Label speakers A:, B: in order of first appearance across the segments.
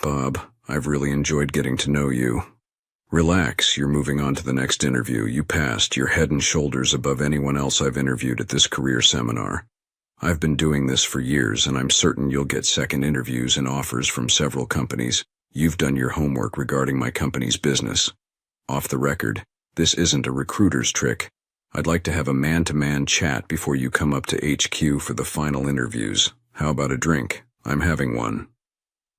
A: Bob, I've really enjoyed getting to know you. Relax, you're moving on to the next interview. You passed. You're head and shoulders above anyone else I've interviewed at this career seminar. I've been doing this for years, and I'm certain you'll get second interviews and offers from several companies. You've done your homework regarding my company's business. Off the record, this isn't a recruiter's trick. I'd like to have a man-to-man chat before you come up to HQ for the final interviews. How about a drink? I'm having one.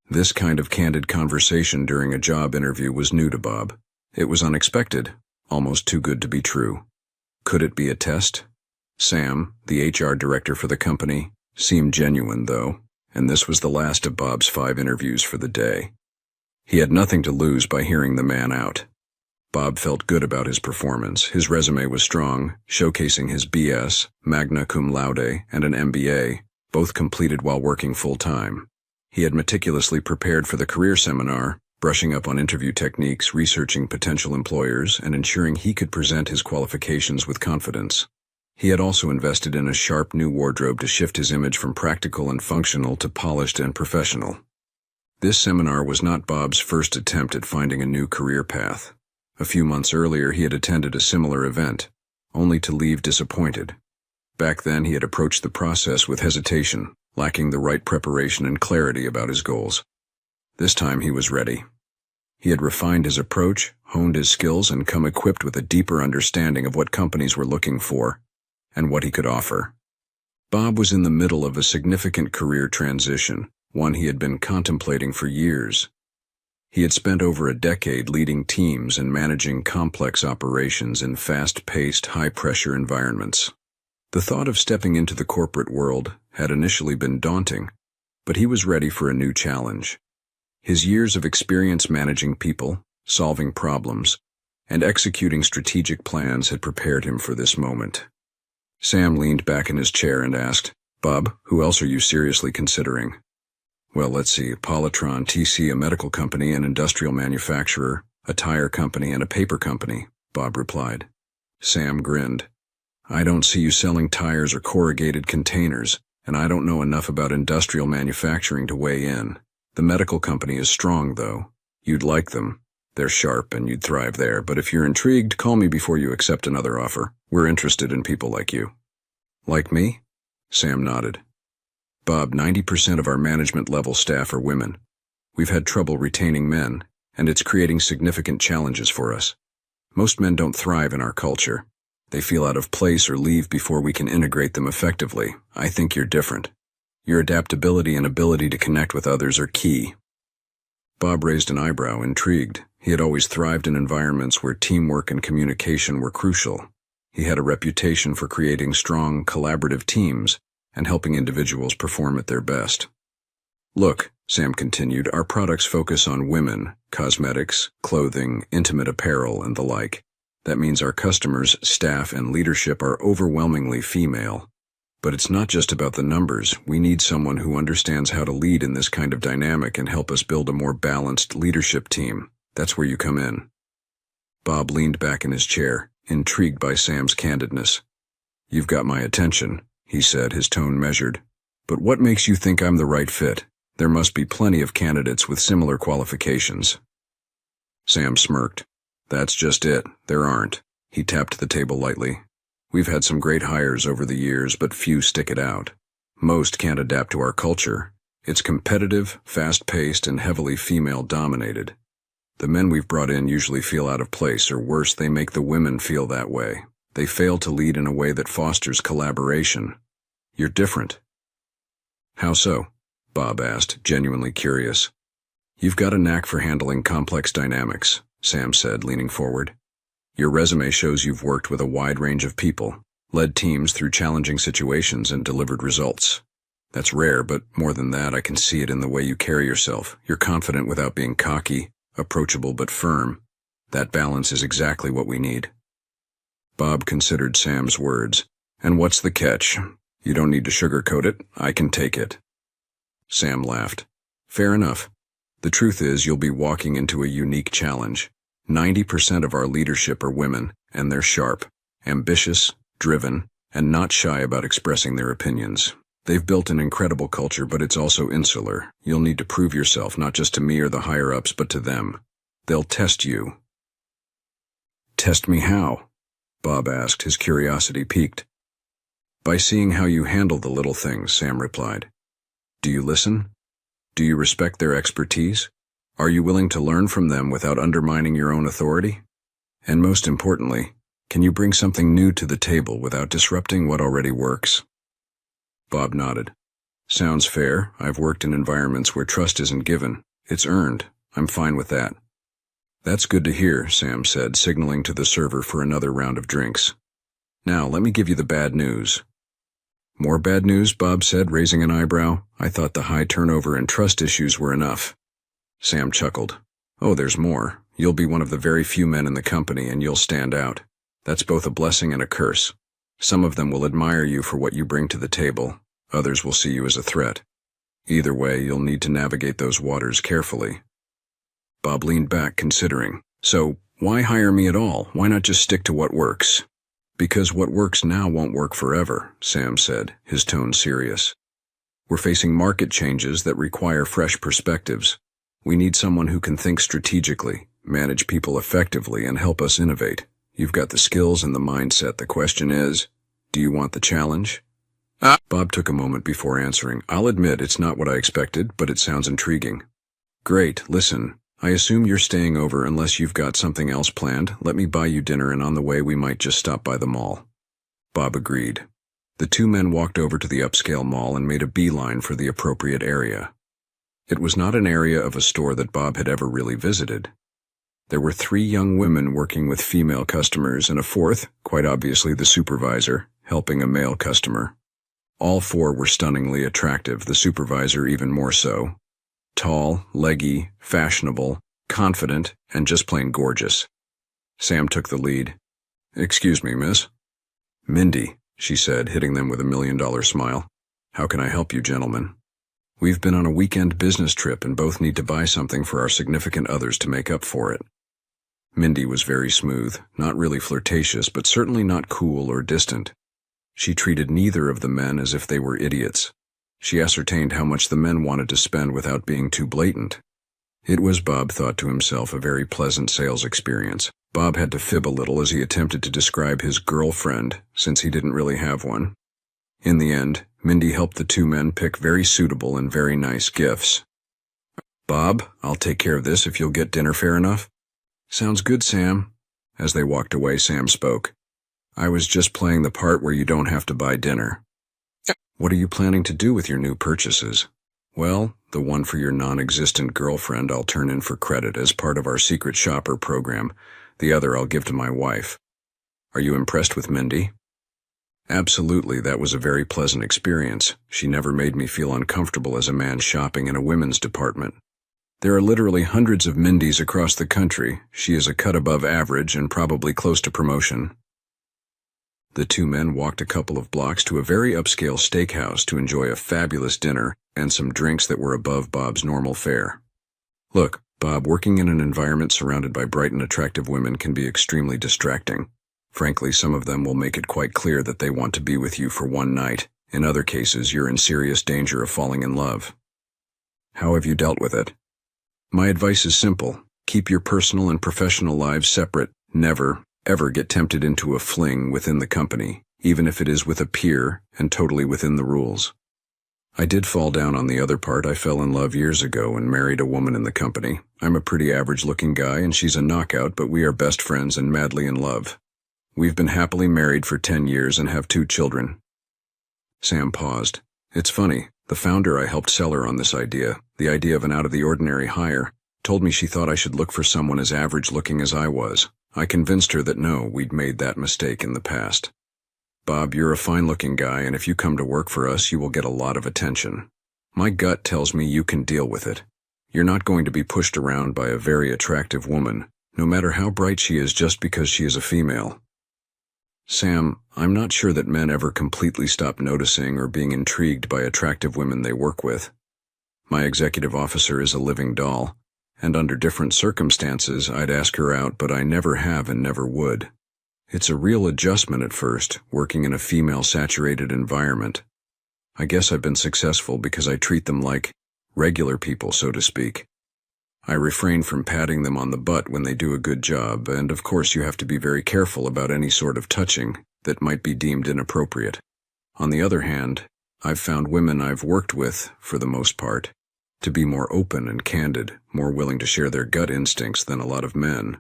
A: This kind of candid conversation during a job interview was new to Bob. It was unexpected, almost too good to be true. Could it be a test? Sam, the HR director for the company, seemed genuine though, and this was the last of Bob's 5 interviews for the day. He had nothing to lose by hearing the man out. Bob felt good about his performance. His resume was strong, showcasing his BS, magna cum laude, and an MBA, both completed while working full-time. He had meticulously prepared for the career seminar, brushing up on interview techniques, researching potential employers, and ensuring he could present his qualifications with confidence. He had also invested in a sharp new wardrobe to shift his image from practical and functional to polished and professional. This seminar was not Bob's first attempt at finding a new career path. A few months earlier, he had attended a similar event, only to leave disappointed. Back then, he had approached the process with hesitation, lacking the right preparation and clarity about his goals. This time, he was ready. He had refined his approach, honed his skills, and come equipped with a deeper understanding of what companies were looking for and what he could offer. Bob was in the middle of a significant career transition, one he had been contemplating for years. He had spent over a decade leading teams and managing complex operations in fast-paced, high-pressure environments. The thought of stepping into the corporate world had initially been daunting, but he was ready for a new challenge. His years of experience managing people, solving problems, and executing strategic plans had prepared him for this moment. Sam leaned back in his chair and asked, "Bob, who else are you seriously considering?" "Well, let's see, Polytron TC, a medical company, an industrial manufacturer, a tire company, and a paper company," Bob replied. Sam grinned. "I don't see you selling tires or corrugated containers, and I don't know enough about industrial manufacturing to weigh in. The medical company is strong, though. You'd like them. They're sharp, and you'd thrive there, but if you're intrigued, call me before you accept another offer. We're interested in people like you." "Like me?" Sam nodded. "Bob, 90% of our management-level staff are women. We've had trouble retaining men, and it's creating significant challenges for us. Most men don't thrive in our culture. They feel out of place or leave before we can integrate them effectively. I think you're different. Your adaptability and ability to connect with others are key." Bob raised an eyebrow, intrigued. He had always thrived in environments where teamwork and communication were crucial. He had a reputation for creating strong, collaborative teams and helping individuals perform at their best. "Look," Sam continued, "our products focus on women, cosmetics, clothing, intimate apparel, and the like. That means our customers, staff, and leadership are overwhelmingly female. But it's not just about the numbers. We need someone who understands how to lead in this kind of dynamic and help us build a more balanced leadership team. That's where you come in." Bob leaned back in his chair, intrigued by Sam's candidness. "You've got my attention," he said, his tone measured. "But what makes you think I'm the right fit? There must be plenty of candidates with similar qualifications." Sam smirked. "That's just it. There aren't." He tapped the table lightly. "We've had some great hires over the years, but few stick it out. Most can't adapt to our culture. It's competitive, fast-paced, and heavily female-dominated. The men we've brought in usually feel out of place, or worse, they make the women feel that way. They fail to lead in a way that fosters collaboration. You're different." "How so?" Bob asked, genuinely curious. "You've got a knack for handling complex dynamics," Sam said, leaning forward. "Your resume shows you've worked with a wide range of people, led teams through challenging situations, and delivered results. That's rare, but more than that, I can see it in the way you carry yourself. You're confident without being cocky, approachable but firm. That balance is exactly what we need." Bob considered Sam's words. "And what's the catch? You don't need to sugarcoat it. I can take it." Sam laughed. "Fair enough. The truth is, you'll be walking into a unique challenge. 90% of our leadership are women, and they're sharp, ambitious, driven, and not shy about expressing their opinions. They've built an incredible culture, but it's also insular. You'll need to prove yourself not just to me or the higher-ups, but to them. They'll test you." "Test me how?" Bob asked, his curiosity piqued. "By seeing how you handle the little things," Sam replied. "Do you listen? Do you respect their expertise? Are you willing to learn from them without undermining your own authority? And most importantly, can you bring something new to the table without disrupting what already works?" Bob nodded. "Sounds fair. I've worked in environments where trust isn't given. It's earned. I'm fine with that." "That's good to hear," Sam said, signaling to the server for another round of drinks. "Now, let me give you the bad news." "More bad news?" Bob said, raising an eyebrow. "I thought the high turnover and trust issues were enough." Sam chuckled. "Oh, there's more. You'll be one of the very few men in the company, and you'll stand out. That's both a blessing and a curse. Some of them will admire you for what you bring to the table. Others will see you as a threat. Either way, you'll need to navigate those waters carefully." Bob leaned back, considering. "So, why hire me at all? Why not just stick to what works?" "Because what works now won't work forever," Sam said, his tone serious. "We're facing market changes that require fresh perspectives. We need someone who can think strategically, manage people effectively, and help us innovate. You've got the skills and the mindset. The question is, do you want the challenge?" Bob took a moment before answering. "I'll admit it's not what I expected, but it sounds intriguing." "Great. Listen, I assume you're staying over unless you've got something else planned. Let me buy you dinner, and on the way we might just stop by the mall." Bob agreed. The two men walked over to the upscale mall and made a beeline for the appropriate area. It was not an area of a store that Bob had ever really visited. There were 3 young women working with female customers and a fourth, quite obviously the supervisor, helping a male customer. All 4 were stunningly attractive, the supervisor even more so. Tall, leggy, fashionable, confident, and just plain gorgeous. Sam took the lead. "Excuse me, miss?" "Mindy," she said, hitting them with a $1,000,000 smile. "How can I help you, gentlemen? We've been on a weekend business trip and both need to buy something for our significant others to make up for it." Mindy was very smooth, not really flirtatious, but certainly not cool or distant. She treated neither of the men as if they were idiots. She ascertained how much the men wanted to spend without being too blatant. It was, Bob thought to himself, a very pleasant sales experience. Bob had to fib a little as he attempted to describe his girlfriend, since he didn't really have one. In the end, Mindy helped the 2 men pick very suitable and very nice gifts. "Bob, I'll take care of this if you'll get dinner fair enough." "Sounds good, Sam." As they walked away, Sam spoke. "I was just playing the part where you don't have to buy dinner." "What are you planning to do with your new purchases?" "Well, the one for your non-existent girlfriend I'll turn in for credit as part of our secret shopper program. The other I'll give to my wife." "Are you impressed with Mindy?" "Absolutely, that was a very pleasant experience. She never made me feel uncomfortable as a man shopping in a women's department. There are literally hundreds of Mindys across the country. She is a cut above average and probably close to promotion." The 2 men walked a couple of blocks to a very upscale steakhouse to enjoy a fabulous dinner and some drinks that were above Bob's normal fare. "Look, Bob, working in an environment surrounded by bright and attractive women can be extremely distracting. Frankly, some of them will make it quite clear that they want to be with you for one night. In other cases, you're in serious danger of falling in love. How have you dealt with it?" "My advice is simple. Keep your personal and professional lives separate. Never, ever get tempted into a fling within the company, even if it is with a peer and totally within the rules." "I did fall down on the other part. I fell in love years ago and married a woman in the company. I'm a pretty average-looking guy and she's a knockout, but we are best friends and madly in love. We've been happily married for 10 years and have 2 children." Sam paused. "It's funny, the founder I helped sell her on this idea, the idea of an out-of-the-ordinary hire, told me she thought I should look for someone as average-looking as I was. I convinced her that no, we'd made that mistake in the past. Bob, you're a fine-looking guy, and if you come to work for us, you will get a lot of attention. My gut tells me you can deal with it. You're not going to be pushed around by a very attractive woman, no matter how bright she is just because she is a female." "Sam, I'm not sure that men ever completely stop noticing or being intrigued by attractive women they work with. My executive officer is a living doll, and under different circumstances I'd ask her out, but I never have and never would. It's a real adjustment at first, working in a female-saturated environment. I guess I've been successful because I treat them like regular people, so to speak. I refrain from patting them on the butt when they do a good job, and of course you have to be very careful about any sort of touching that might be deemed inappropriate. On the other hand, I've found women I've worked with, for the most part, to be more open and candid, more willing to share their gut instincts than a lot of men.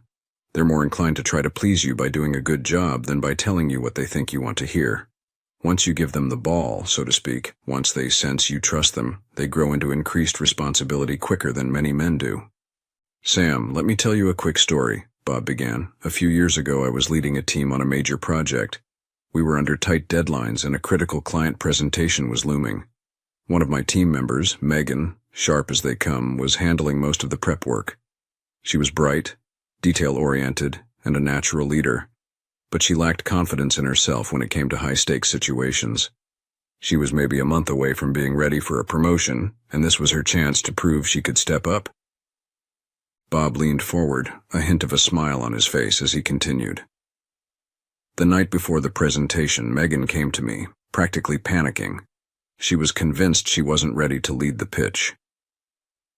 A: They're more inclined to try to please you by doing a good job than by telling you what they think you want to hear. Once you give them the ball, so to speak, once they sense you trust them, they grow into increased responsibility quicker than many men do. "Sam, let me tell you a quick story," Bob began. "A few years ago I was leading a team on a major project. We were under tight deadlines and a critical client presentation was looming. One of my team members, Megan, sharp as they come, was handling most of the prep work. She was bright, detail-oriented, and a natural leader, but she lacked confidence in herself when it came to high-stakes situations. She was maybe a month away from being ready for a promotion, and this was her chance to prove she could step up." Bob leaned forward, a hint of a smile on his face as he continued. "The night before the presentation, Megan came to me, practically panicking. She was convinced she wasn't ready to lead the pitch.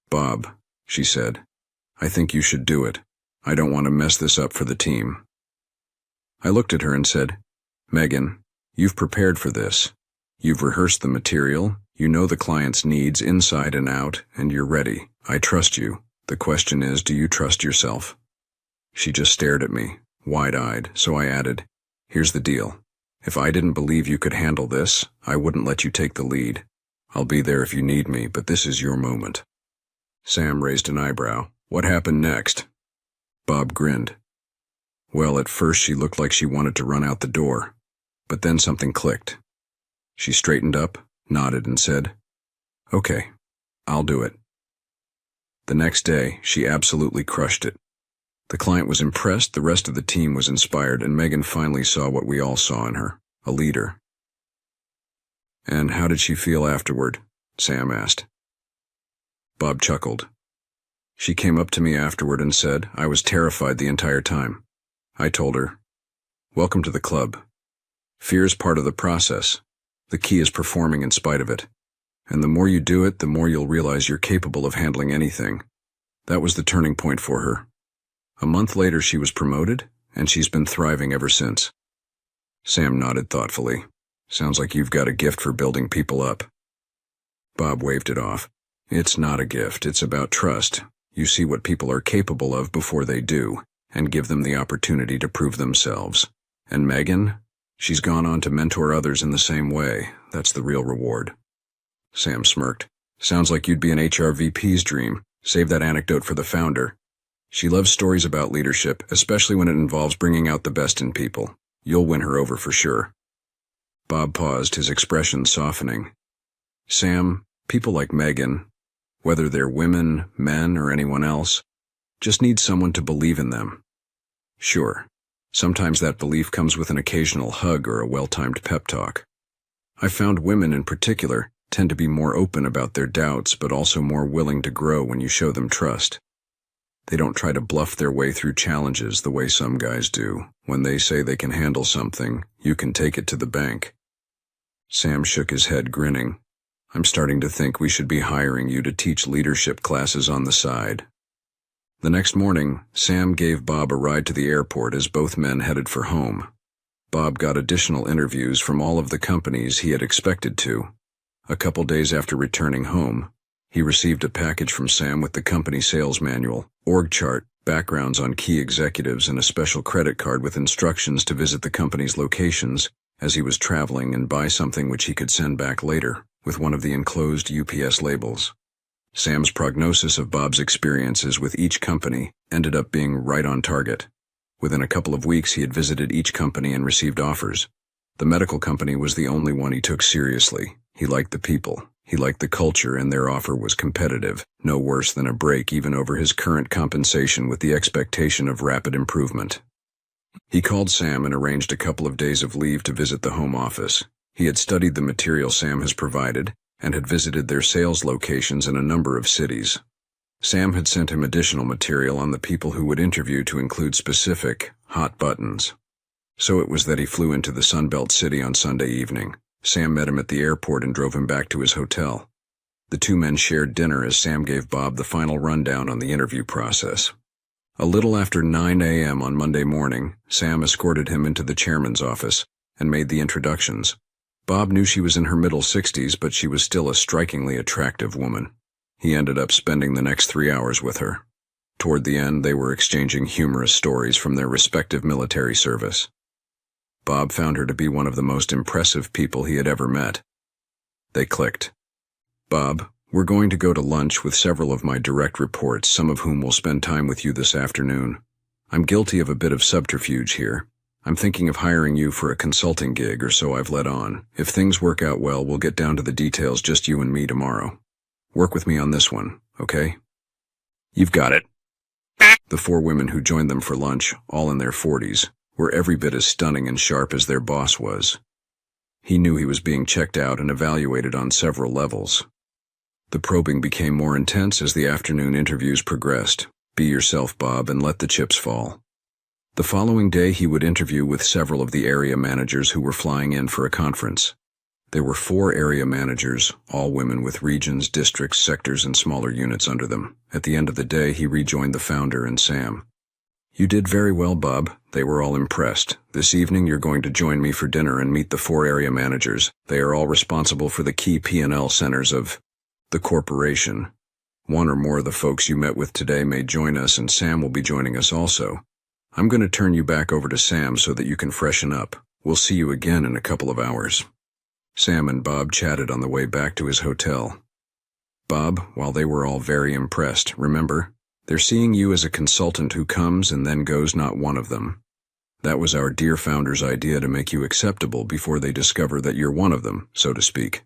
A: 'Bob,' she said, 'I think you should do it. I don't want to mess this up for the team.' I looked at her and said, 'Megan, you've prepared for this. You've rehearsed the material, you know the client's needs inside and out, and you're ready. I trust you. The question is, do you trust yourself?' She just stared at me, wide-eyed, so I added, 'Here's the deal. If I didn't believe you could handle this, I wouldn't let you take the lead. I'll be there if you need me, but this is your moment.'" Sam raised an eyebrow. "What happened next?" Bob grinned. "Well, at first she looked like she wanted to run out the door, but then something clicked. She straightened up, nodded, and said, 'Okay, I'll do it.' The next day, she absolutely crushed it. The client was impressed, the rest of the team was inspired, and Megan finally saw what we all saw in her, a leader." "And how did she feel afterward?" Sam asked. Bob chuckled. "She came up to me afterward and said, 'I was terrified the entire time.' I told her, 'Welcome to the club. Fear is part of the process. The key is performing in spite of it. And the more you do it, the more you'll realize you're capable of handling anything.' That was the turning point for her. A month later she was promoted, and she's been thriving ever since." Sam nodded thoughtfully. "Sounds like you've got a gift for building people up." Bob waved it off. "It's not a gift, it's about trust. You see what people are capable of before they do, and give them the opportunity to prove themselves. And Megan? She's gone on to mentor others in the same way. That's the real reward." Sam smirked. "Sounds like you'd be an HR VP's dream. Save that anecdote for the founder. She loves stories about leadership, especially when it involves bringing out the best in people. You'll win her over for sure." Bob paused, his expression softening. "Sam, people like Megan, whether they're women, men, or anyone else, just need someone to believe in them. Sure, sometimes that belief comes with an occasional hug or a well-timed pep talk. I've found women in particular tend to be more open about their doubts, but also more willing to grow when you show them trust. They don't try to bluff their way through challenges the way some guys do. When they say they can handle something, you can take it to the bank." Sam shook his head, grinning. "I'm starting to think we should be hiring you to teach leadership classes on the side." The next morning, Sam gave Bob a ride to the airport as both men headed for home. Bob got additional interviews from all of the companies he had expected to. A couple days after returning home, he received a package from Sam with the company sales manual, org chart, backgrounds on key executives, and a special credit card with instructions to visit the company's locations as he was traveling and buy something which he could send back later, with one of the enclosed UPS labels. Sam's prognosis of Bob's experiences with each company ended up being right on target. Within a couple of weeks he had visited each company and received offers. The medical company was the only one he took seriously. He liked the people. He liked the culture, and their offer was competitive, no worse than a break even over his current compensation with the expectation of rapid improvement. He called Sam and arranged a couple of days of leave to visit the home office. He had studied the material Sam has provided and had visited their sales locations in a number of cities. Sam had sent him additional material on the people who would interview to include specific, hot buttons. So it was that he flew into the Sunbelt city on Sunday evening. Sam met him at the airport and drove him back to his hotel. The two men shared dinner as Sam gave Bob the final rundown on the interview process. A little after 9 a.m. on Monday morning, Sam escorted him into the chairman's office and made the introductions. Bob knew she was in her middle 60s, but she was still a strikingly attractive woman. He ended up spending the next 3 hours with her. Toward the end, they were exchanging humorous stories from their respective military service. Bob found her to be one of the most impressive people he had ever met. They clicked. "Bob, we're going to go to lunch with several of my direct reports, some of whom will spend time with you this afternoon. I'm guilty of a bit of subterfuge here. I'm thinking of hiring you for a consulting gig, or so I've let on. If things work out well, we'll get down to the details, just you and me tomorrow. Work with me on this one, okay?" "You've got it." The four women who joined them for lunch, all in their 40s, were every bit as stunning and sharp as their boss was. He knew he was being checked out and evaluated on several levels. The probing became more intense as the afternoon interviews progressed. Be yourself, Bob, and let the chips fall. The following day he would interview with several of the area managers who were flying in for a conference. There were 4 area managers, all women with regions, districts, sectors, and smaller units under them. At the end of the day, he rejoined the founder and Sam. "You did very well, Bob." They were all impressed. "This evening you're going to join me for dinner and meet the 4 area managers. They are all responsible for the key P&L centers of the corporation. One or more of the folks you met with today may join us, and Sam will be joining us also. I'm going to turn you back over to Sam so that you can freshen up. We'll see you again in a couple of hours." Sam and Bob chatted on the way back to his hotel. "Bob, while they were all very impressed, remember, they're seeing you as a consultant who comes and then goes, not one of them. That was our dear founder's idea, to make you acceptable before they discover that you're one of them, so to speak.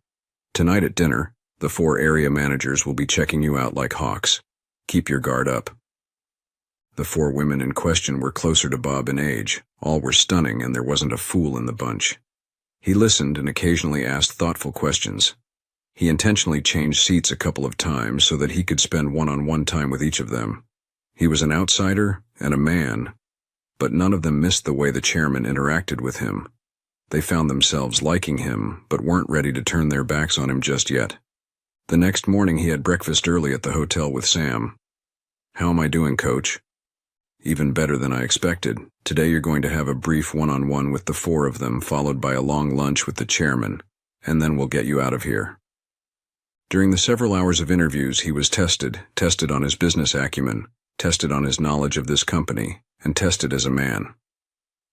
A: Tonight at dinner, the 4 area managers will be checking you out like hawks. Keep your guard up." The 4 women in question were closer to Bob in age. All were stunning, and there wasn't a fool in the bunch. He listened and occasionally asked thoughtful questions. He intentionally changed seats a couple of times so that he could spend one-on-one time with each of them. He was an outsider and a man, but none of them missed the way the chairman interacted with him. They found themselves liking him, but weren't ready to turn their backs on him just yet. The next morning he had breakfast early at the hotel with Sam. "How am I doing, Coach?" "Even better than I expected. Today you're going to have a brief one-on-one with the 4 of them, followed by a long lunch with the chairman, and then we'll get you out of here." During the several hours of interviews, he was tested on his business acumen, tested on his knowledge of this company, and tested as a man.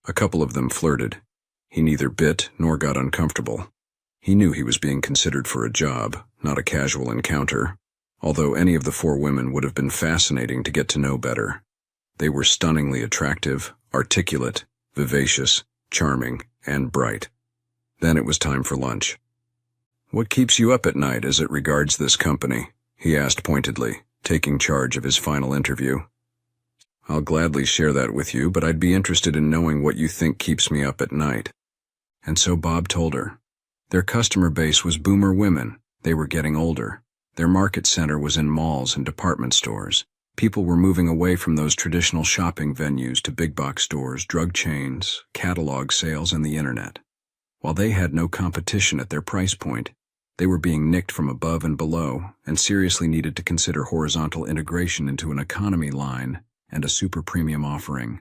A: A couple of them flirted. He neither bit nor got uncomfortable. He knew he was being considered for a job, not a casual encounter, although any of the 4 women would have been fascinating to get to know better. They were stunningly attractive, articulate, vivacious, charming, and bright. Then it was time for lunch. "What keeps you up at night as it regards this company?" he asked pointedly, taking charge of his final interview. "I'll gladly share that with you, but I'd be interested in knowing what you think keeps me up at night." And so Bob told her. Their customer base was boomer women. They were getting older. Their market center was in malls and department stores. People were moving away from those traditional shopping venues to big box stores, drug chains, catalog sales, and the internet. While they had no competition at their price point, they were being nicked from above and below, and seriously needed to consider horizontal integration into an economy line and a super premium offering.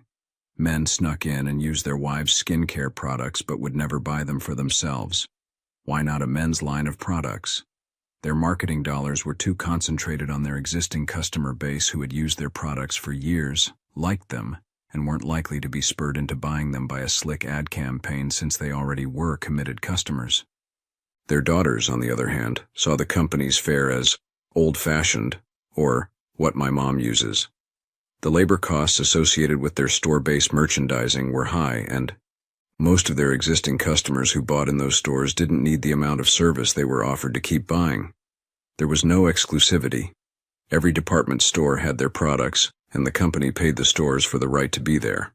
A: Men snuck in and used their wives' skincare products but would never buy them for themselves. Why not a men's line of products? Their marketing dollars were too concentrated on their existing customer base who had used their products for years, liked them, and weren't likely to be spurred into buying them by a slick ad campaign since they already were committed customers. Their daughters, on the other hand, saw the company's fare as old-fashioned, or what my mom uses. The labor costs associated with their store-based merchandising were high, and most of their existing customers who bought in those stores didn't need the amount of service they were offered to keep buying. There was no exclusivity. Every department store had their products, and the company paid the stores for the right to be there.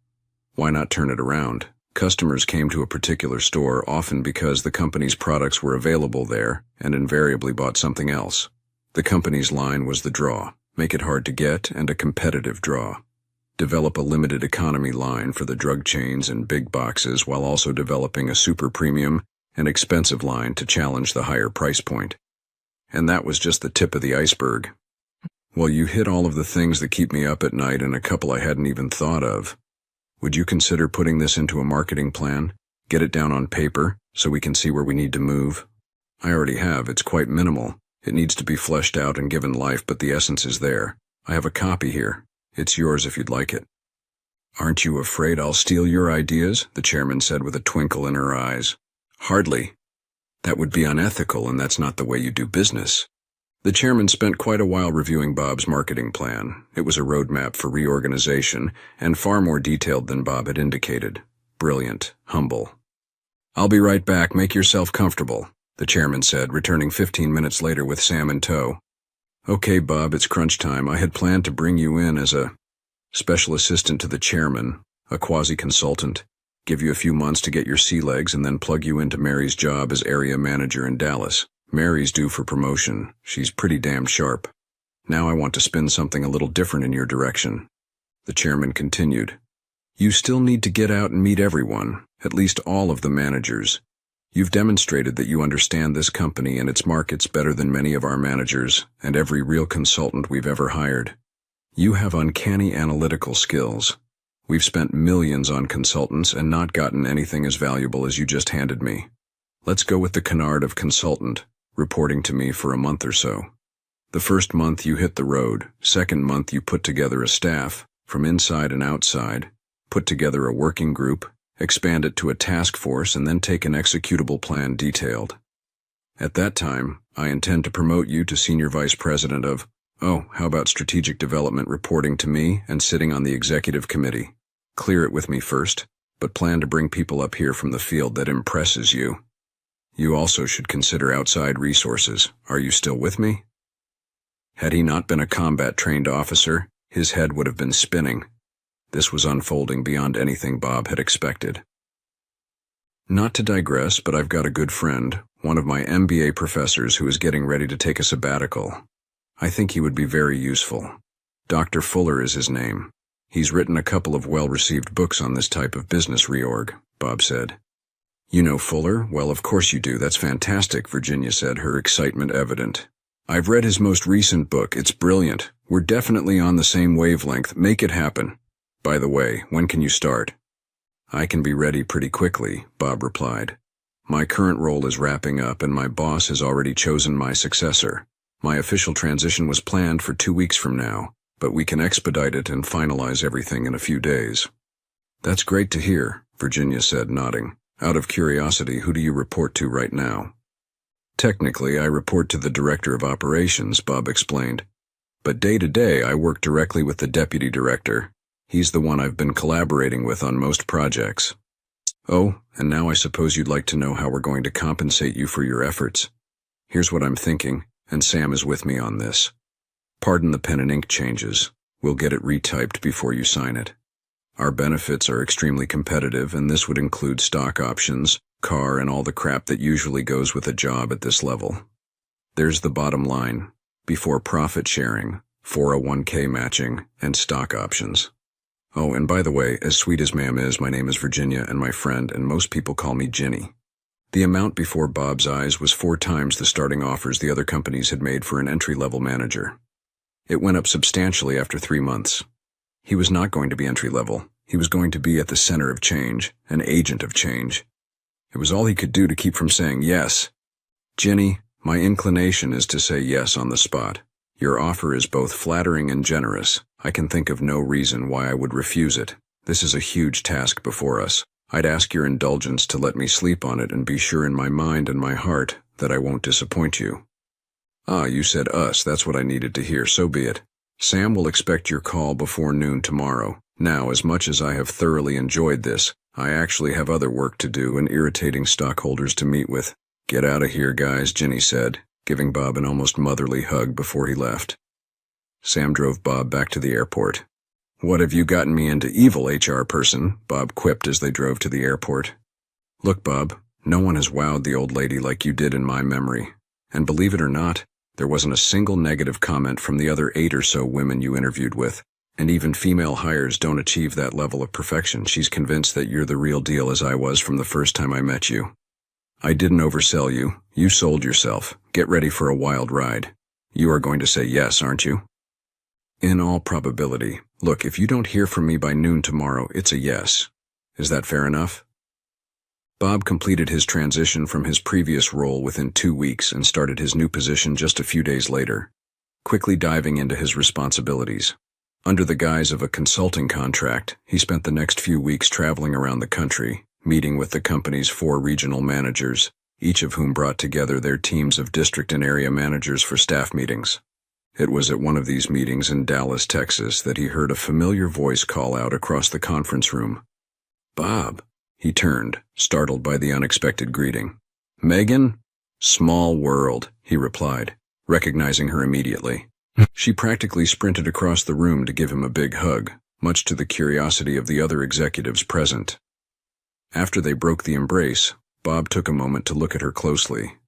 A: Why not turn it around? Customers came to a particular store often because the company's products were available there, and invariably bought something else. The company's line was the draw. Make it hard to get, and a competitive draw. Develop a limited economy line for the drug chains and big boxes while also developing a super premium an expensive line to challenge the higher price point. And that was just the tip of the iceberg. Well, you hit all of the things that keep me up at night and a couple I hadn't even thought of. Would you consider putting this into a marketing plan? Get it down on paper so we can see where we need to move? I already have. It's quite minimal. It needs to be fleshed out and given life, but the essence is there. I have a copy here. It's yours if you'd like it. Aren't you afraid I'll steal your ideas? The chairman said with a twinkle in her eyes. Hardly. That would be unethical, and that's not the way you do business. The chairman spent quite a while reviewing Bob's marketing plan. It was a roadmap for reorganization, and far more detailed than Bob had indicated. Brilliant, humble. I'll be right back. Make yourself comfortable, the chairman said, returning 15 minutes later with Sam in tow. Okay, Bob, it's crunch time. I had planned to bring you in as a special assistant to the chairman, a quasi-consultant, give you a few months to get your sea legs, and then plug you into Mary's job as area manager in Dallas. Mary's due for promotion. She's pretty damn sharp. Now I want to spin something a little different in your direction. The chairman continued. You still need to get out and meet everyone, at least all of the managers. You've demonstrated that you understand this company and its markets better than many of our managers and every real consultant we've ever hired. You have uncanny analytical skills. We've spent millions on consultants and not gotten anything as valuable as you just handed me. Let's go with the canard of consultant, reporting to me for a month or so. The first month you hit the road. Second month you put together a staff, from inside and outside, put together a working group, expand it to a task force, and then take an executable plan detailed. At that time, I intend to promote you to Senior Vice President of, how about strategic development, reporting to me and sitting on the executive committee. Clear it with me first, but plan to bring people up here from the field that impresses you. You also should consider outside resources. Are you still with me? Had he not been a combat-trained officer, his head would have been spinning. This was unfolding beyond anything Bob had expected. Not to digress, but I've got a good friend, one of my MBA professors who is getting ready to take a sabbatical. I think he would be very useful. Dr. Fuller is his name. He's written a couple of well-received books on this type of business reorg, Bob said. You know Fuller? Well, of course you do. That's fantastic, Virginia said, her excitement evident. I've read his most recent book. It's brilliant. We're definitely on the same wavelength. Make it happen. By the way, when can you start? I can be ready pretty quickly, Bob replied. My current role is wrapping up and my boss has already chosen my successor. My official transition was planned for 2 weeks from now, but we can expedite it and finalize everything in a few days. That's great to hear, Virginia said, nodding. Out of curiosity, who do you report to right now? Technically, I report to the Director of Operations, Bob explained. But day to day, I work directly with the Deputy Director. He's the one I've been collaborating with on most projects. Oh, and now I suppose you'd like to know how we're going to compensate you for your efforts. Here's what I'm thinking, and Sam is with me on this. Pardon the pen and ink changes. We'll get it retyped before you sign it. Our benefits are extremely competitive, and this would include stock options, car, and all the crap that usually goes with a job at this level. There's the bottom line, before profit sharing, 401k matching, and stock options. Oh, and by the way, as sweet as ma'am is, my name is Virginia and my friend, and most people call me Ginny. The amount before Bob's eyes was 4 times the starting offers the other companies had made for an entry-level manager. It went up substantially after 3 months. He was not going to be entry-level. He was going to be at the center of change, an agent of change. It was all he could do to keep from saying yes. Ginny, my inclination is to say yes on the spot. Your offer is both flattering and generous. I can think of no reason why I would refuse it. This is a huge task before us. I'd ask your indulgence to let me sleep on it and be sure in my mind and my heart that I won't disappoint you. Ah, you said us. That's what I needed to hear. So be it. Sam will expect your call before noon tomorrow. Now, as much as I have thoroughly enjoyed this, I actually have other work to do and irritating stockholders to meet with. Get out of here, guys, Ginny said, giving Bob an almost motherly hug before he left. Sam drove Bob back to the airport. What have you gotten me into, evil HR person? Bob quipped as they drove to the airport. Look, Bob, no one has wowed the old lady like you did in my memory. And believe it or not, there wasn't a single negative comment from the other 8 or so women you interviewed with. And even female hires don't achieve that level of perfection. She's convinced that you're the real deal, as I was from the first time I met you. I didn't oversell you. You sold yourself. Get ready for a wild ride. You are going to say yes, aren't you? In all probability. Look, if you don't hear from me by noon tomorrow, it's a yes. Is that fair enough? Bob completed his transition from his previous role within 2 weeks and started his new position just a few days later, quickly diving into his responsibilities. Under the guise of a consulting contract, he spent the next few weeks traveling around the country, meeting with the company's 4 regional managers, each of whom brought together their teams of district and area managers for staff meetings. It was at one of these meetings in Dallas, Texas, that he heard a familiar voice call out across the conference room. "Bob." He turned, startled by the unexpected greeting. "Megan?" "Small world," he replied, recognizing her immediately. She practically sprinted across the room to give him a big hug, much to the curiosity of the other executives present. After they broke the embrace, Bob took a moment to look at her closely.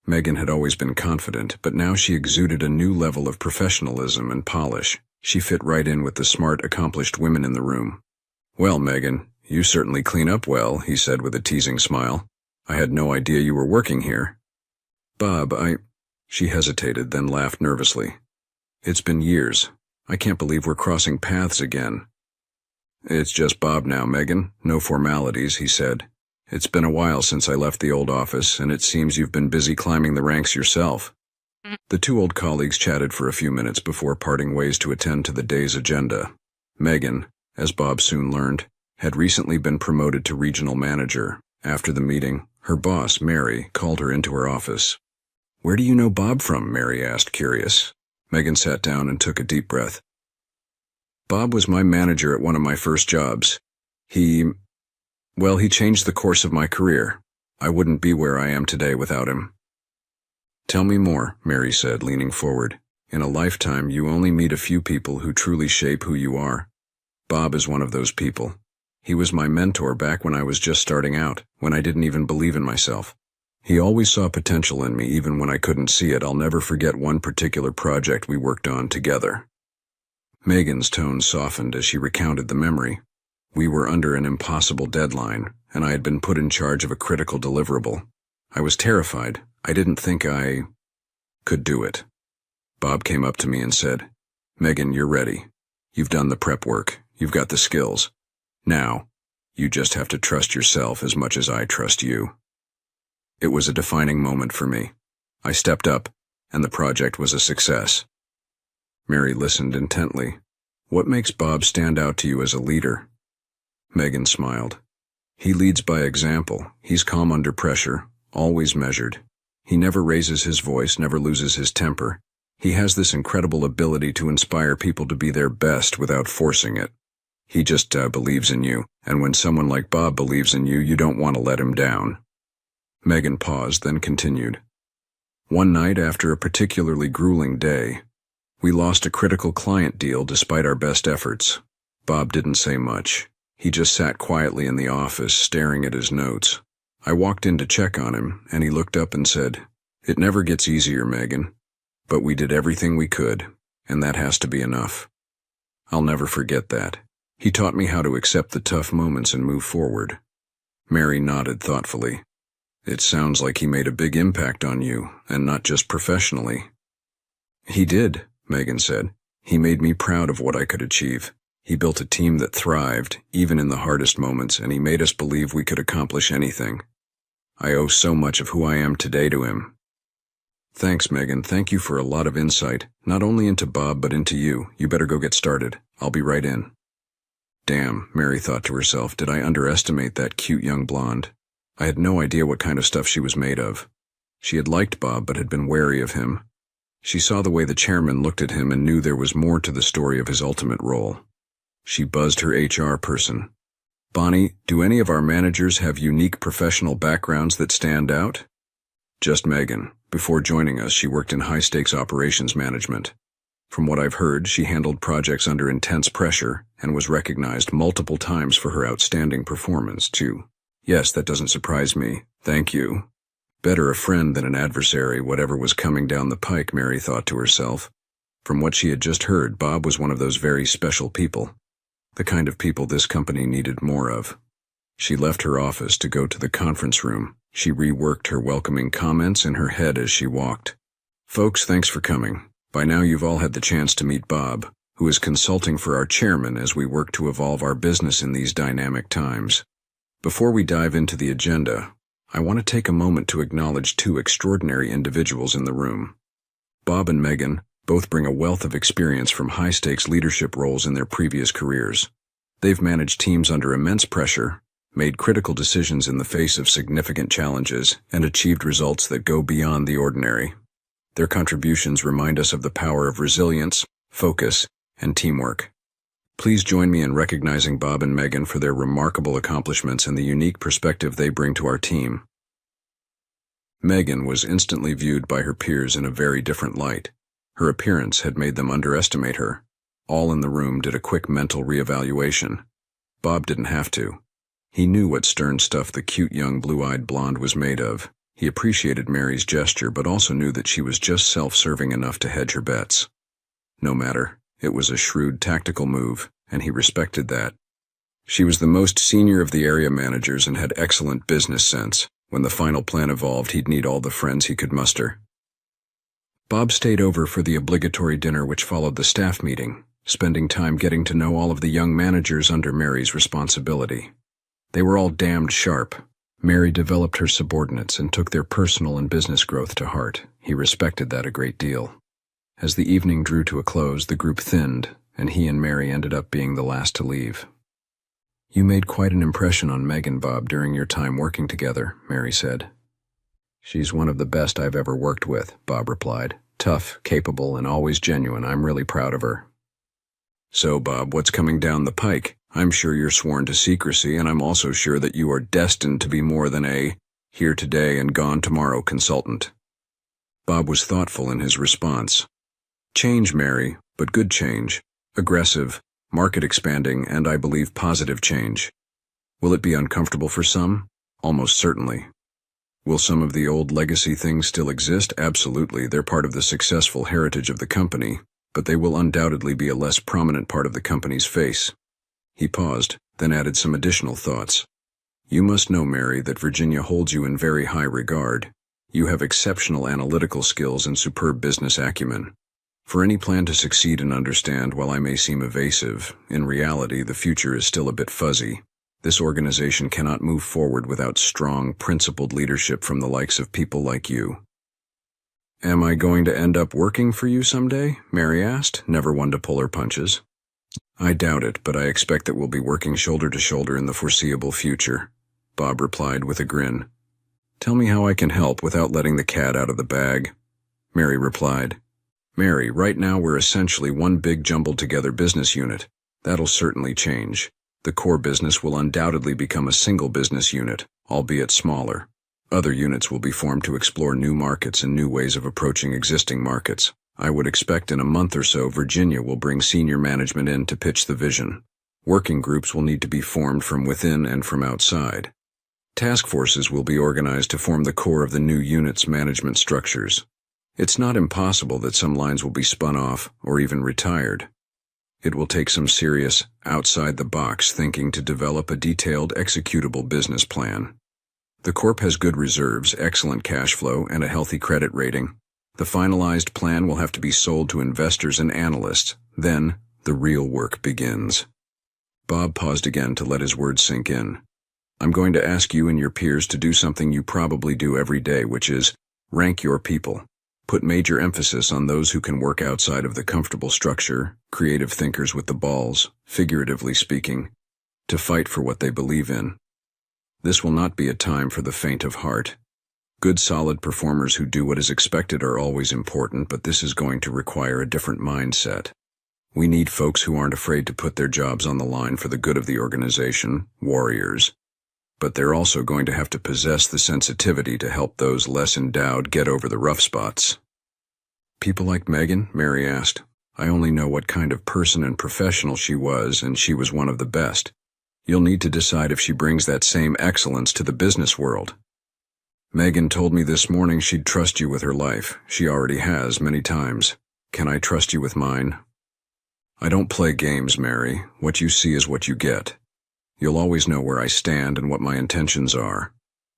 A: Megan had always been confident, but now she exuded a new level of professionalism and polish. She fit right in with the smart, accomplished women in the room. "Well, Megan, you certainly clean up well," he said with a teasing smile. "I had no idea you were working here." "Bob, She hesitated, then laughed nervously. "It's been years. I can't believe we're crossing paths again." "It's just Bob now, Megan. No formalities," he said. "It's been a while since I left the old office, and it seems you've been busy climbing the ranks yourself." The 2 old colleagues chatted for a few minutes before parting ways to attend to the day's agenda. Megan, as Bob soon learned, had recently been promoted to regional manager. After the meeting, her boss, Mary, called her into her office. "Where do you know Bob from?" Mary asked, curious. Megan sat down and took a deep breath. "Bob was my manager at one of my first jobs. He changed the course of my career. I wouldn't be where I am today without him." "Tell me more," Mary said, leaning forward. "In a lifetime, you only meet a few people who truly shape who you are. Bob is one of those people. He was my mentor back when I was just starting out, when I didn't even believe in myself. He always saw potential in me even when I couldn't see it. I'll never forget one particular project we worked on together." Megan's tone softened as she recounted the memory. "We were under an impossible deadline, and I had been put in charge of a critical deliverable. I was terrified. I didn't think I could do it. Bob came up to me and said, 'Megan, you're ready. You've done the prep work. You've got the skills. Now, you just have to trust yourself as much as I trust you.' It was a defining moment for me. I stepped up, and the project was a success." Mary listened intently. "What makes Bob stand out to you as a leader?" Megan smiled. "He leads by example. He's calm under pressure, always measured. He never raises his voice, never loses his temper. He has this incredible ability to inspire people to be their best without forcing it. He just believes in you, and when someone like Bob believes in you, you don't want to let him down." Megan paused, then continued. "One night after a particularly grueling day, we lost a critical client deal despite our best efforts. Bob didn't say much. He just sat quietly in the office, staring at his notes. I walked in to check on him, and he looked up and said, 'It never gets easier, Megan. But we did everything we could, and that has to be enough.' I'll never forget that. He taught me how to accept the tough moments and move forward." Mary nodded thoughtfully. "It sounds like he made a big impact on you, and not just professionally." "He did," Megan said. "He made me proud of what I could achieve. He built a team that thrived, even in the hardest moments, and he made us believe we could accomplish anything. I owe so much of who I am today to him." "Thanks, Megan. Thank you for a lot of insight, not only into Bob but into you. You better go get started. I'll be right in." Damn, Mary thought to herself, did I underestimate that cute young blonde? I had no idea what kind of stuff she was made of. She had liked Bob but had been wary of him. She saw the way the chairman looked at him and knew there was more to the story of his ultimate role. She buzzed her HR person. "Bonnie, do any of our managers have unique professional backgrounds that stand out?" "Just Megan. Before joining us, she worked in high-stakes operations management. From what I've heard, she handled projects under intense pressure and was recognized multiple times for her outstanding performance, too." "Yes, that doesn't surprise me. Thank you." Better a friend than an adversary, whatever was coming down the pike, Mary thought to herself. From what she had just heard, Bob was one of those very special people. The kind of people this company needed more of. She left her office to go to the conference room, She reworked her welcoming comments in her head as she walked. Folks, thanks for coming. By now you've all had the chance to meet Bob, who is consulting for our chairman as we work to evolve our business in these dynamic times. Before we dive into the agenda, I want to take a moment to acknowledge two extraordinary individuals in the room. Bob and Megan both bring a wealth of experience from high-stakes leadership roles in their previous careers. They've managed teams under immense pressure, made critical decisions in the face of significant challenges, and achieved results that go beyond the ordinary. Their contributions remind us of the power of resilience, focus, and teamwork. Please join me in recognizing Bob and Megan for their remarkable accomplishments and the unique perspective they bring to our team. Megan was instantly viewed by her peers in a very different light. Her appearance had made them underestimate her. All in the room did a quick mental reevaluation. Bob didn't have to. He knew what stern stuff the cute young blue-eyed blonde was made of. He appreciated Mary's gesture but also knew that she was just self-serving enough to hedge her bets. No matter, it was a shrewd tactical move, and he respected that. She was the most senior of the area managers and had excellent business sense. When the final plan evolved, he'd need all the friends he could muster. Bob stayed over for the obligatory dinner which followed the staff meeting, spending time getting to know all of the young managers under Mary's responsibility. They were all damned sharp. Mary developed her subordinates and took their personal and business growth to heart. He respected that a great deal. As the evening drew to a close, the group thinned, and he and Mary ended up being the last to leave. "You made quite an impression on Megan, Bob, during your time working together," Mary said. "She's one of the best I've ever worked with," Bob replied. "Tough, capable, and always genuine. I'm really proud of her." "So, Bob, what's coming down the pike? I'm sure you're sworn to secrecy, and I'm also sure that you are destined to be more than a here today and gone tomorrow consultant." Bob was thoughtful in his response. "Change, Mary, but good change. Aggressive, market expanding, and I believe positive change. Will it be uncomfortable for some? Almost certainly. Will some of the old legacy things still exist? Absolutely. They're part of the successful heritage of the company, but they will undoubtedly be a less prominent part of the company's face." He paused, then added some additional thoughts. "You must know, Mary, that Virginia holds you in very high regard. You have exceptional analytical skills and superb business acumen. For any plan to succeed and understand, while I may seem evasive, in reality the future is still a bit fuzzy. This organization cannot move forward without strong, principled leadership from the likes of people like you." "Am I going to end up working for you someday?" Mary asked, never one to pull her punches. "I doubt it, but I expect that we'll be working shoulder to shoulder in the foreseeable future," Bob replied with a grin. "Tell me how I can help without letting the cat out of the bag," Mary replied. "Mary, right now we're essentially one big jumbled together business unit. That'll certainly change. The core business will undoubtedly become a single business unit, albeit smaller. Other units will be formed to explore new markets and new ways of approaching existing markets. I would expect in a month or so Virginia will bring senior management in to pitch the vision. Working groups will need to be formed from within and from outside. Task forces will be organized to form the core of the new unit's management structures. It's not impossible that some lines will be spun off or even retired. It will take some serious, outside-the-box thinking to develop a detailed, executable business plan. The Corp has good reserves, excellent cash flow, and a healthy credit rating. The finalized plan will have to be sold to investors and analysts. Then, the real work begins." Bob paused again to let his words sink in. "I'm going to ask you and your peers to do something you probably do every day, which is rank your people. Put major emphasis on those who can work outside of the comfortable structure, creative thinkers with the balls, figuratively speaking, to fight for what they believe in. This will not be a time for the faint of heart. Good solid performers who do what is expected are always important, but this is going to require a different mindset. We need folks who aren't afraid to put their jobs on the line for the good of the organization, warriors. But they're also going to have to possess the sensitivity to help those less endowed get over the rough spots." "People like Megan?" Mary asked. "I only know what kind of person and professional she was, and she was one of the best. You'll need to decide if she brings that same excellence to the business world." "Megan told me this morning she'd trust you with her life. She already has many times. Can I trust you with mine?" "I don't play games, Mary. What you see is what you get. You'll always know where I stand and what my intentions are.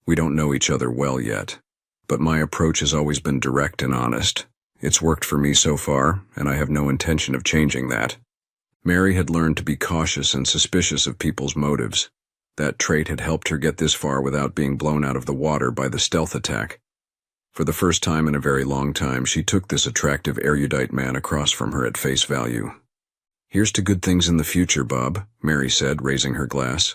A: We don't know each other well yet, but my approach has always been direct and honest. It's worked for me so far, and I have no intention of changing that. Mary had learned to be cautious and suspicious of people's motives. That trait had helped her get this far without being blown out of the water by the stealth attack. For the first time in a very long time, she took this attractive, erudite man across from her at face value. "Here's to good things in the future, Bob," Mary said, raising her glass.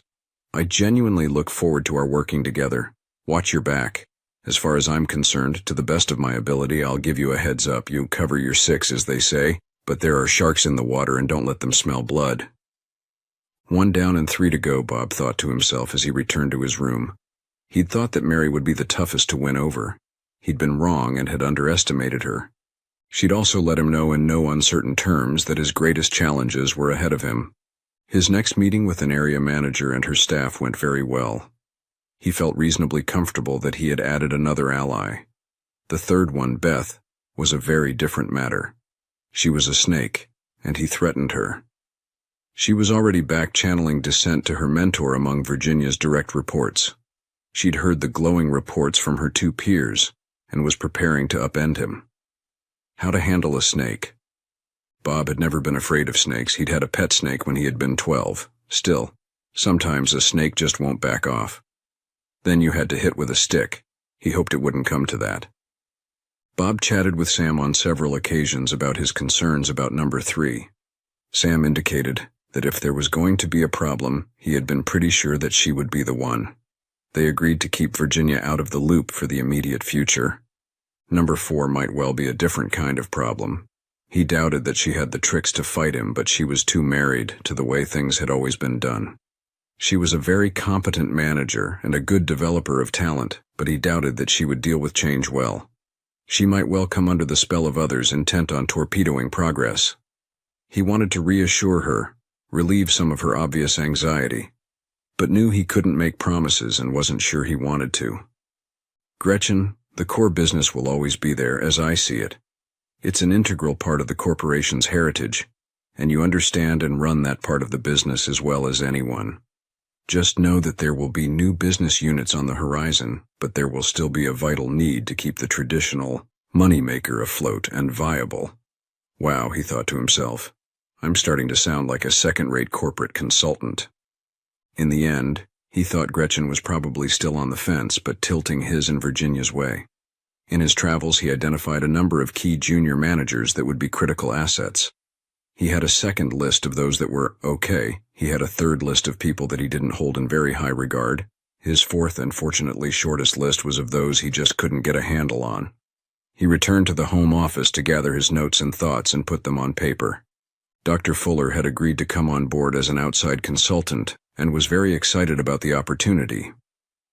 A: "I genuinely look forward to our working together. Watch your back. As far as I'm concerned, to the best of my ability, I'll give you a heads up. You cover your six, as they say, but there are sharks in the water and don't let them smell blood." 1 down and 3 to go, Bob thought to himself as he returned to his room. He'd thought that Mary would be the toughest to win over. He'd been wrong and had underestimated her. She'd also let him know in no uncertain terms that his greatest challenges were ahead of him. His next meeting with an area manager and her staff went very well. He felt reasonably comfortable that he had added another ally. The third one, Beth, was a very different matter. She was a snake, and he threatened her. She was already back channeling dissent to her mentor among Virginia's direct reports. She'd heard the glowing reports from her 2 peers, and was preparing to upend him. How to handle a snake. Bob had never been afraid of snakes. He'd had a pet snake when he had been 12. Still, sometimes a snake just won't back off. Then you had to hit with a stick. He hoped it wouldn't come to that. Bob chatted with Sam on several occasions about his concerns about number 3. Sam indicated that if there was going to be a problem, he had been pretty sure that she would be the one. They agreed to keep Virginia out of the loop for the immediate future. Number 4 might well be a different kind of problem. He doubted that she had the tricks to fight him, but she was too married to the way things had always been done. She was a very competent manager and a good developer of talent, but he doubted that she would deal with change well. She might well come under the spell of others intent on torpedoing progress. He wanted to reassure her, relieve some of her obvious anxiety, but knew he couldn't make promises and wasn't sure he wanted to. "Gretchen, the core business will always be there, as I see it. It's an integral part of the corporation's heritage, and you understand and run that part of the business as well as anyone. Just know that there will be new business units on the horizon, but there will still be a vital need to keep the traditional moneymaker afloat and viable." Wow, he thought to himself. I'm starting to sound like a second-rate corporate consultant. In the end, he thought Gretchen was probably still on the fence, but tilting his and Virginia's way. In his travels, he identified a number of key junior managers that would be critical assets. He had a second list of those that were okay. He had a third list of people that he didn't hold in very high regard. His fourth and fortunately shortest list was of those he just couldn't get a handle on. He returned to the home office to gather his notes and thoughts and put them on paper. Dr. Fuller had agreed to come on board as an outside consultant and was very excited about the opportunity.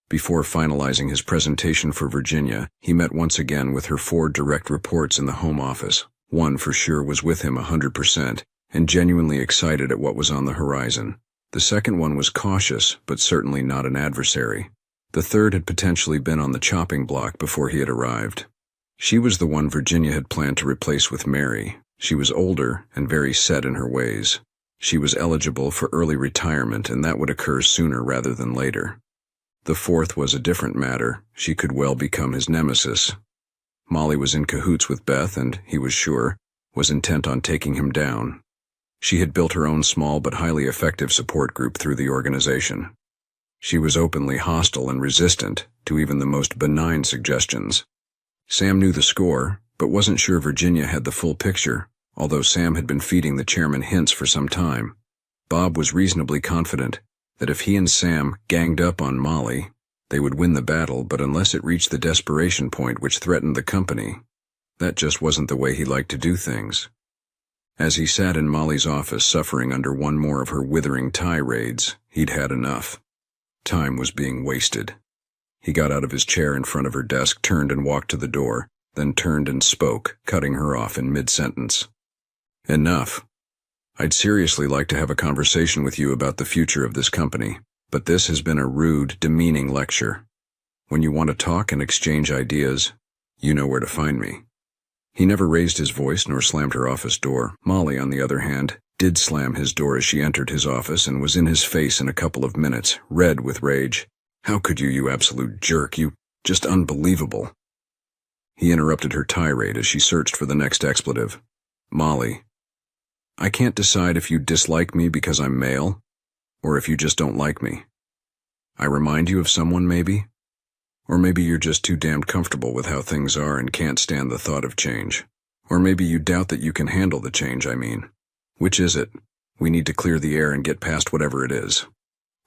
A: Before finalizing his presentation for Virginia, he met once again with her 4 direct reports in the home office. One for sure was with him 100% and genuinely excited at what was on the horizon. The second one was cautious, but certainly not an adversary. The third had potentially been on the chopping block before he had arrived. She was the one Virginia had planned to replace with Mary. She was older and very set in her ways. She was eligible for early retirement, and that would occur sooner rather than later. The fourth was a different matter. She could well become his nemesis. Molly was in cahoots with Beth and, he was sure, was intent on taking him down. She had built her own small but highly effective support group through the organization. She was openly hostile and resistant to even the most benign suggestions. Sam knew the score, but wasn't sure Virginia had the full picture, although Sam had been feeding the chairman hints for some time. Bob was reasonably confident that if he and Sam ganged up on Molly, they would win the battle, but unless it reached the desperation point which threatened the company, that just wasn't the way he liked to do things. As he sat in Molly's office suffering under one more of her withering tirades, he'd had enough. Time was being wasted. He got out of his chair in front of her desk, turned and walked to the door, then turned and spoke, cutting her off in mid-sentence. "Enough. I'd seriously like to have a conversation with you about the future of this company. But this has been a rude, demeaning lecture. When you want to talk and exchange ideas, you know where to find me." He never raised his voice nor slammed her office door. Molly, on the other hand, did slam his door as she entered his office and was in his face in a couple of minutes, red with rage. How could you, you absolute jerk, you just unbelievable. He interrupted her tirade as she searched for the next expletive. Molly, I can't decide if you dislike me because I'm male, or if you just don't like me. I remind you of someone, maybe? Or maybe you're just too damned comfortable with how things are and can't stand the thought of change. Or maybe you doubt that you can handle the change, I mean. Which is it? We need to clear the air and get past whatever it is.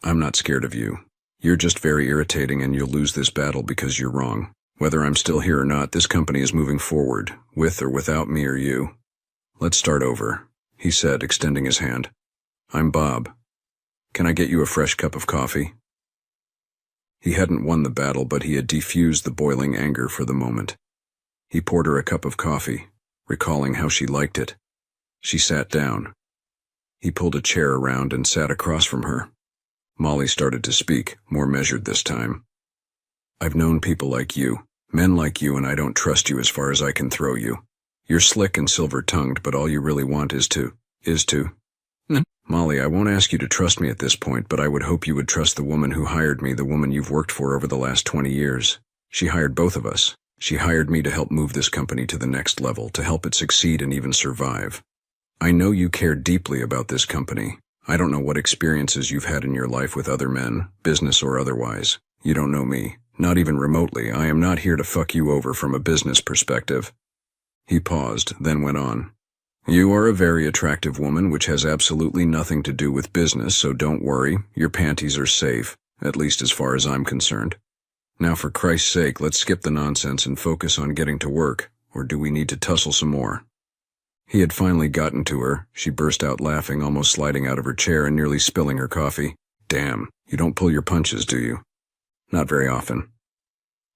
A: I'm not scared of you. You're just very irritating and you'll lose this battle because you're wrong. Whether I'm still here or not, this company is moving forward, with or without me or you. Let's start over, he said, extending his hand. I'm Bob. Can I get you a fresh cup of coffee? He hadn't won the battle, but he had defused the boiling anger for the moment. He poured her a cup of coffee, recalling how she liked it. She sat down. He pulled a chair around and sat across from her. Molly started to speak, more measured this time. I've known people like you, men like you, and I don't trust you as far as I can throw you. You're slick and silver-tongued, but all you really want is to. Molly, I won't ask you to trust me at this point, but I would hope you would trust the woman who hired me, the woman you've worked for over the last 20 years. She hired both of us. She hired me to help move this company to the next level, to help it succeed and even survive. I know you care deeply about this company. I don't know what experiences you've had in your life with other men, business or otherwise. You don't know me, not even remotely. I am not here to fuck you over from a business perspective. He paused, then went on. You are a very attractive woman, which has absolutely nothing to do with business, so don't worry. Your panties are safe, at least as far as I'm concerned. Now, for Christ's sake, let's skip the nonsense and focus on getting to work, or do we need to tussle some more? He had finally gotten to her. She burst out laughing, almost sliding out of her chair and nearly spilling her coffee. Damn, you don't pull your punches, do you? Not very often.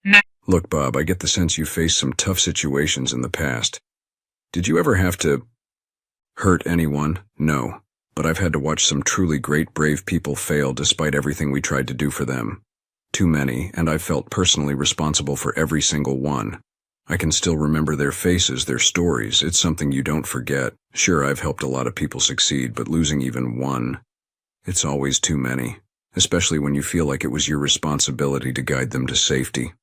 B: No.
A: Look, Bob, I get the sense you faced some tough situations in the past. Did you ever have to hurt anyone? No, but I've had to watch some truly great, brave people fail despite everything we tried to do for them. Too many, and I've felt personally responsible for every single one. I can still remember their faces, their stories. It's something you don't forget. Sure, I've helped a lot of people succeed, but losing even one, it's always too many, especially when you feel like it was your responsibility to guide them to safety.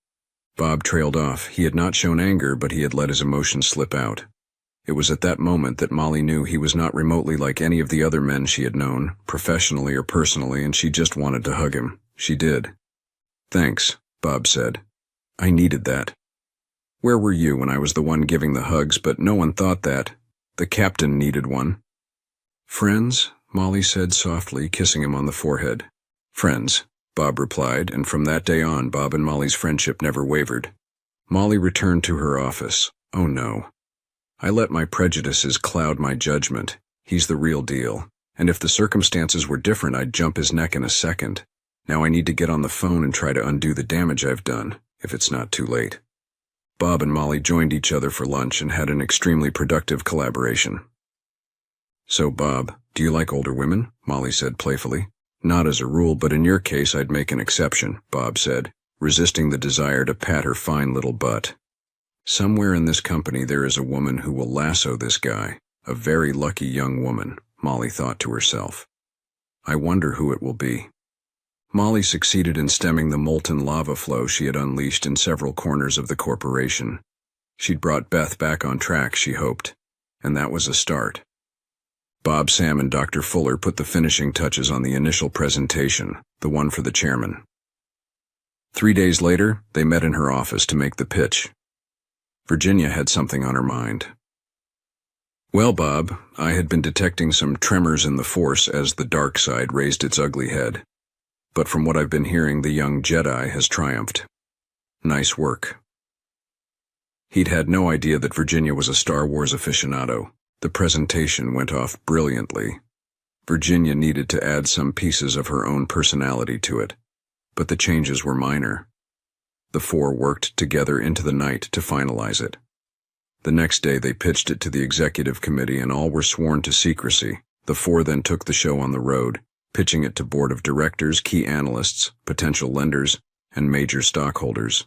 A: Bob trailed off. He had not shown anger, but he had let his emotions slip out. It was at that moment that Molly knew he was not remotely like any of the other men she had known, professionally or personally, and she just wanted to hug him. She did. Thanks, Bob said. I needed that. Where were you when I was the one giving the hugs, but no one thought that? The captain needed one. Friends, Molly said softly, kissing him on the forehead. Friends, Bob replied, and from that day on, Bob and Molly's friendship never wavered. Molly returned to her office. Oh no. I let my prejudices cloud my judgment. He's the real deal. And if the circumstances were different, I'd jump his neck in a second. Now I need to get on the phone and try to undo the damage I've done, if it's not too late. Bob and Molly joined each other for lunch and had an extremely productive collaboration. So, Bob, do you like older women? Molly said playfully. Not as a rule, but in your case I'd make an exception, Bob said, resisting the desire to pat her fine little butt. Somewhere in this company there is a woman who will lasso this guy, a very lucky young woman, Molly thought to herself. I wonder who it will be. Molly succeeded in stemming the molten lava flow she had unleashed in several corners of the corporation. She'd brought Beth back on track, she hoped, and that was a start. Bob, Sam, and Dr. Fuller put the finishing touches on the initial presentation, the one for the chairman. 3 days later, they met in her office to make the pitch. Virginia had something on her mind. Well, Bob, I had been detecting some tremors in the force as the dark side raised its ugly head. But from what I've been hearing, the young Jedi has triumphed. Nice work. He'd had no idea that Virginia was a Star Wars aficionado. The presentation went off brilliantly. Virginia needed to add some pieces of her own personality to it, but the changes were minor. The four worked together into the night to finalize it. The next day they pitched it to the executive committee and all were sworn to secrecy. The four then took the show on the road, pitching it to board of directors, key analysts, potential lenders, and major stockholders.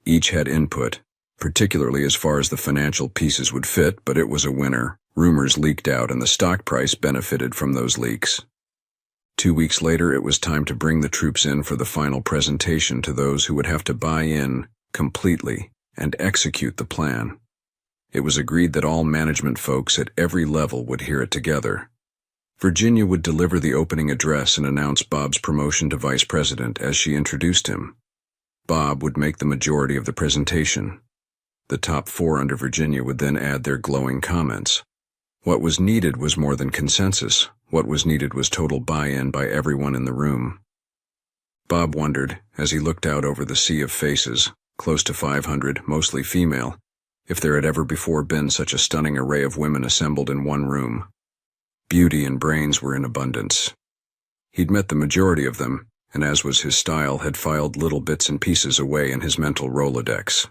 A: Each had input, particularly as far as the financial pieces would fit, but it was a winner. Rumors leaked out and the stock price benefited from those leaks. 2 weeks later, it was time to bring the troops in for the final presentation to those who would have to buy in completely and execute the plan. It was agreed that all management folks at every level would hear it together. Virginia would deliver the opening address and announce Bob's promotion to vice president as she introduced him. Bob would make the majority of the presentation. The top 4 under Virginia would then add their glowing comments. What was needed was more than consensus. What was needed was total buy-in by everyone in the room. Bob wondered, as he looked out over the sea of faces, close to 500, mostly female, if there had ever before been such a stunning array of women assembled in one room. Beauty and brains were in abundance. He'd met the majority of them, and as was his style, had filed little bits and pieces away in his mental Rolodex.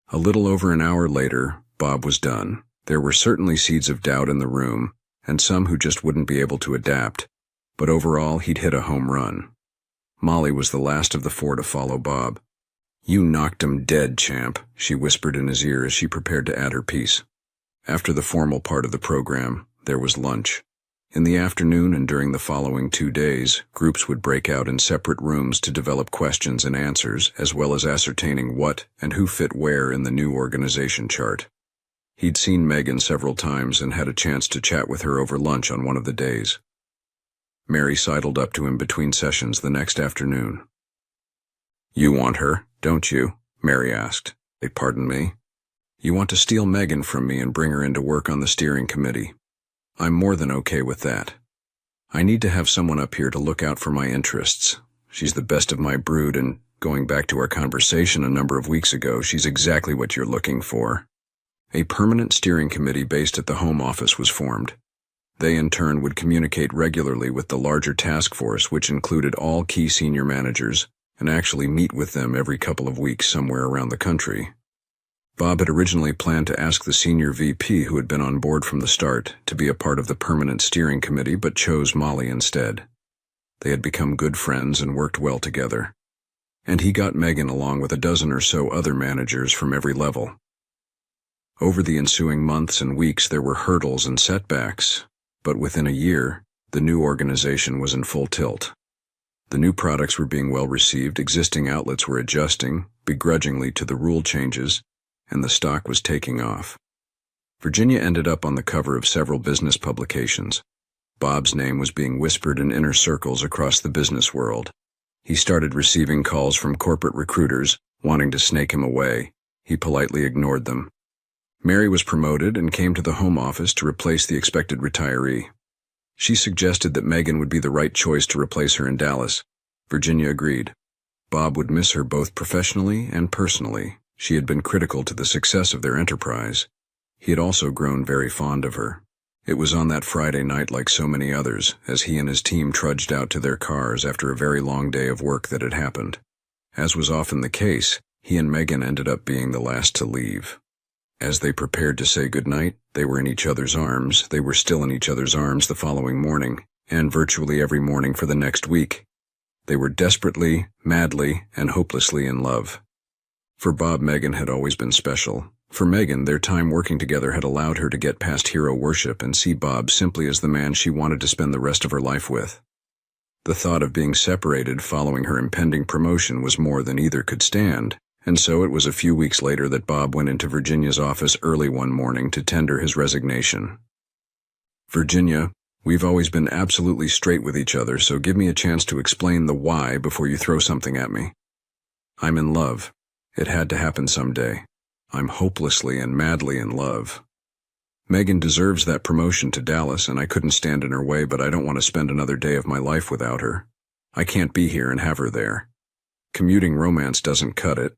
A: A little over an hour later, Bob was done. There were certainly seeds of doubt in the room, and some who just wouldn't be able to adapt, but overall he'd hit a home run. Molly was the last of the 4 to follow Bob. "You knocked 'em dead, champ," she whispered in his ear as she prepared to add her piece. After the formal part of the program, there was lunch. In the afternoon and during the following 2 days, groups would break out in separate rooms to develop questions and answers, as well as ascertaining what and who fit where in the new organization chart. He'd seen Megan several times and had a chance to chat with her over lunch on one of the days. Mary sidled up to him between sessions the next afternoon. "You want her, don't you?" Mary asked. "Pardon me?" "You want to steal Megan from me and bring her in to work on the steering committee. I'm more than okay with that. I need to have someone up here to look out for my interests. She's the best of my brood, and going back to our conversation a number of weeks ago, she's exactly what you're looking for." A permanent steering committee based at the Home Office was formed. They in turn would communicate regularly with the larger task force, which included all key senior managers, and actually meet with them every couple of weeks somewhere around the country. Bob had originally planned to ask the senior VP, who had been on board from the start, to be a part of the permanent steering committee, but chose Molly instead. They had become good friends and worked well together. And he got Megan along with a dozen or so other managers from every level. Over the ensuing months and weeks there were hurdles and setbacks, but within a year, the new organization was in full tilt. The new products were being well received, existing outlets were adjusting, begrudgingly, to the rule changes, and the stock was taking off. Virginia ended up on the cover of several business publications. Bob's name was being whispered in inner circles across the business world. He started receiving calls from corporate recruiters, wanting to snake him away. He politely ignored them. Mary was promoted and came to the Home Office to replace the expected retiree. She suggested that Megan would be the right choice to replace her in Dallas. Virginia agreed. Bob would miss her both professionally and personally. She had been critical to the success of their enterprise. He had also grown very fond of her. It was on that Friday night, like so many others, as he and his team trudged out to their cars after a very long day of work, that had happened. As was often the case, he and Megan ended up being the last to leave. As they prepared to say goodnight, they were in each other's arms. They were still in each other's arms the following morning, and virtually every morning for the next week. They were desperately, madly, and hopelessly in love. For Bob, Megan had always been special. For Megan, their time working together had allowed her to get past hero worship and see Bob simply as the man she wanted to spend the rest of her life with. The thought of being separated following her impending promotion was more than either could stand. And so it was a few weeks later that Bob went into Virginia's office early one morning to tender his resignation. "Virginia, we've always been absolutely straight with each other, so give me a chance to explain the why before you throw something at me. I'm in love. It had to happen someday. I'm hopelessly and madly in love. Megan deserves that promotion to Dallas, and I couldn't stand in her way, but I don't want to spend another day of my life without her. I can't be here and have her there. Commuting romance doesn't cut it.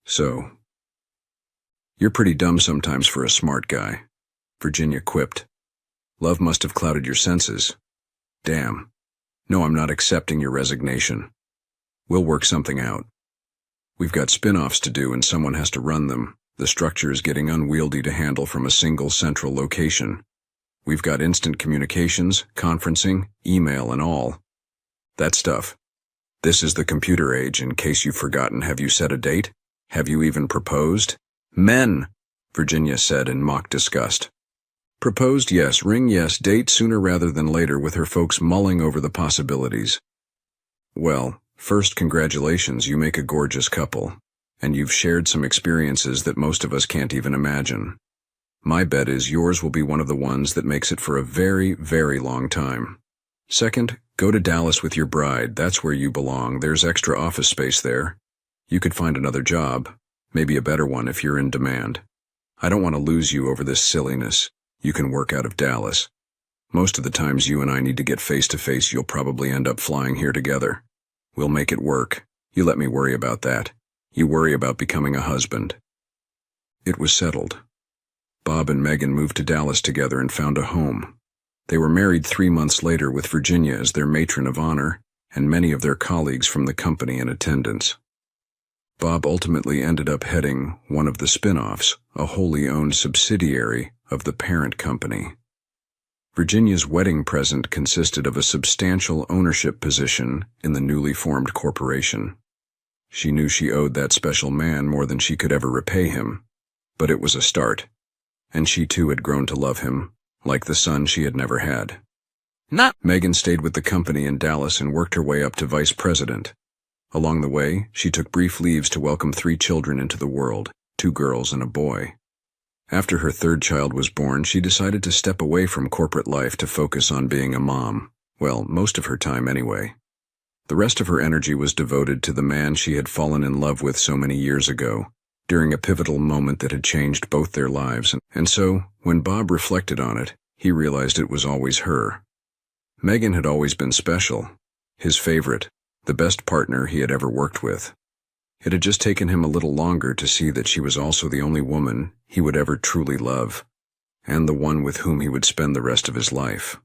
A: So, you're pretty dumb sometimes for a smart guy," Virginia quipped. "Love must have clouded your senses. Damn. No, I'm not accepting your resignation. We'll work something out. We've got spin-offs to do and someone has to run them. The structure is getting unwieldy to handle from a single central location. We've got instant communications, conferencing, email, and all. That stuff. This is the computer age, in case you've forgotten. Have you set a date? Have you even proposed?" "Men," Virginia said in mock disgust. Proposed yes, ring yes, date sooner rather than later with her folks mulling over the possibilities. Well, first congratulations, you make a gorgeous couple, and you've shared some experiences that most of us can't even imagine. My bet is yours will be one of the ones that makes it for a very, very long time. Second, go to Dallas with your bride. That's where you belong. There's extra office space there. You could find another job, maybe a better one if you're in demand. I don't want to lose you over this silliness. You can work out of Dallas. Most of the times you and I need to get face to face, you'll probably end up flying here together. We'll make it work. You let me worry about that. You worry about becoming a husband. It was settled. Bob and Megan moved to Dallas together and found a home. They were married 3 months later with Virginia as their matron of honor and many of their colleagues from the company in attendance. Bob ultimately ended up heading one of the spin-offs, a wholly owned subsidiary of the parent company. Virginia's wedding present consisted of a substantial ownership position in the newly formed corporation. She knew she owed that special man more than she could ever repay him, but it was a start, and she too had grown to love him, like the son she had never had. Megan stayed with the company in Dallas and worked her way up to vice president. Along the way, she took brief leaves to welcome 3 children into the world, 2 girls and a boy. After her 3rd child was born, she decided to step away from corporate life to focus on being a mom. Well, most of her time anyway. The rest of her energy was devoted to the man she had fallen in love with so many years ago, during a pivotal moment that had changed both their lives, and so, when Bob reflected on it, he realized it was always her. Megan had always been special, his favorite, the best partner he had ever worked with. It had just taken him a little longer to see that she was also the only woman he would ever truly love, and the one with whom he would spend the rest of his life.